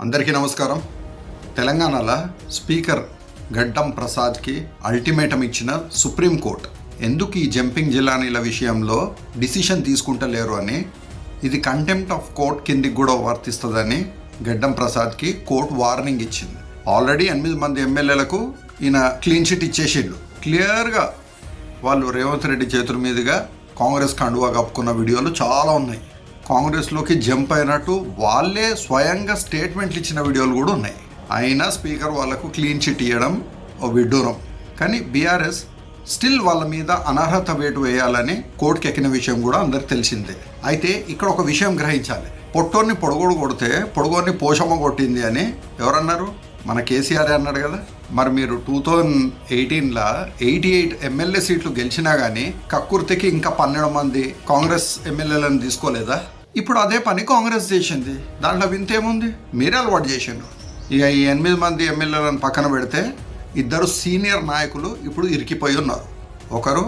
అందరికీ నమస్కారం. తెలంగాణలో స్పీకర్ గడ్డం ప్రసాద్కి అల్టిమేటం ఇచ్చిన సుప్రీంకోర్టు ఎందుకు ఈ జంపింగ్ జిలానీల విషయంలో డిసిషన్ తీసుకుంటలేరు అని, ఇది కంటెంప్ట్ ఆఫ్ కోర్ట్ కిందికి కూడా వర్తిస్తుందని గడ్డం ప్రసాద్కి కోర్టు వార్నింగ్ ఇచ్చింది. ఆల్రెడీ 8 మంది ఎమ్మెల్యేలకు ఈయన క్లీన్ చిట్ ఇచ్చేసిండు. క్లియర్గా వాళ్ళు రేవంత్ రెడ్డి చేతుల మీదుగా కాంగ్రెస్ కండువా కప్పుకున్న వీడియోలు చాలా ఉన్నాయి. కాంగ్రెస్లోకి జంప్ అయినట్టు వాళ్ళే స్వయంగా స్టేట్మెంట్లు ఇచ్చిన వీడియోలు కూడా ఉన్నాయి. అయినా స్పీకర్ వాళ్ళకు క్లీన్ చిట్ ఇవ్వడం ఓ విడ్డూరం. కానీ బీఆర్ఎస్ స్టిల్ వాళ్ళ మీద అనర్హత వేటు వేయాలని కోర్టుకి ఎక్కిన విషయం కూడా అందరికి తెలిసిందే. అయితే ఇక్కడ ఒక విషయం గ్రహించాలి. పొట్టోన్ని పొడగోడు కొడితే పొడగోన్ని పోషమ్మ కొట్టింది అని ఎవరన్నారు? మన కేసీఆర్ అన్నాడు కదా. మరి మీరు 2018లో 88 ఎమ్మెల్యే సీట్లు గెలిచినా కానీ కక్కుర్తికి ఇంకా 12 మంది కాంగ్రెస్ ఎమ్మెల్యేలను తీసుకోలేదా? ఇప్పుడు అదే పని కాంగ్రెస్ చేసింది. దాంట్లో వింతేముంది? మీరే అలవాటు చేసిండ్రు. ఇక ఈ 8 మంది ఎమ్మెల్యేలను పక్కన పెడితే 2 సీనియర్ నాయకులు ఇప్పుడు ఇరికిపోయి ఉన్నారు. ఒకరు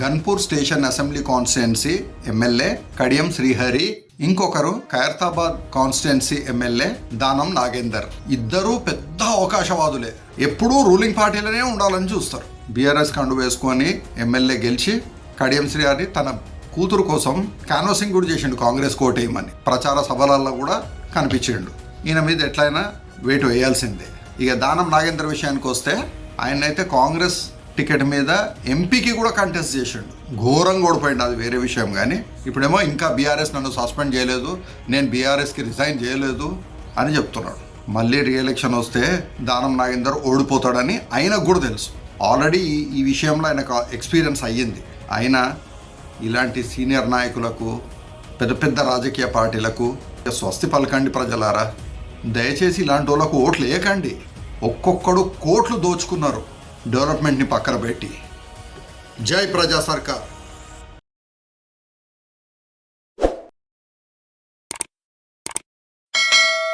Ghanpur station assembly constituency MLA Kadiyam Srihari, ఇంకొకరు ఖైరతాబాద్ కాన్స్టిట్యున్సీ ఎమ్మెల్యే దానం నాగేందర్. ఇద్దరూ పెద్ద అవకాశవాదులే, ఎప్పుడూ రూలింగ్ పార్టీలోనే ఉండాలని చూస్తారు. బీఆర్ఎస్ కండు వేసుకొని ఎమ్మెల్యే గెలిచి కడియం శ్రీహరి తన కూతురు కోసం కాన్వాసింగ్ కూడా చేసిండు కాంగ్రెస్ కోటేయమని. ప్రచార సభలలో కూడా కనిపించిండు. ఈయన మీద ఎట్లయినా వేటు వేయాల్సిందే. ఇక దానం నాగేందర్ విషయానికి వస్తే ఆయనైతే కాంగ్రెస్ టికెట్ మీద ఎంపీకి కూడా కంటెస్ట్ చేసిండు. ఘోరంగా ఓడిపోయింది, అది వేరే విషయం. కానీ ఇప్పుడేమో ఇంకా బీఆర్ఎస్ నన్ను సస్పెండ్ చేయలేదు, నేను బీఆర్ఎస్కి రిజైన్ చేయలేదు అని చెప్తున్నాడు. మళ్ళీ రీఎలక్షన్ వస్తే దానం నాగేందర్ ఓడిపోతాడని ఆయనకు కూడా తెలుసు. ఆల్రెడీ ఈ విషయంలో ఆయనకు ఎక్స్పీరియన్స్ అయ్యింది. అయినా ఇలాంటి సీనియర్ నాయకులకు, పెద్ద పెద్ద రాజకీయ పార్టీలకు స్వస్తి పలకండి ప్రజలారా. దయచేసి ఇలాంటి వాళ్ళకు ఓట్లు వేయకండి. ఒక్కొక్కడు కోట్లు దోచుకున్నారు డెవలప్మెంట్ని పక్కన పెట్టి. జై ప్రజా సర్కార్.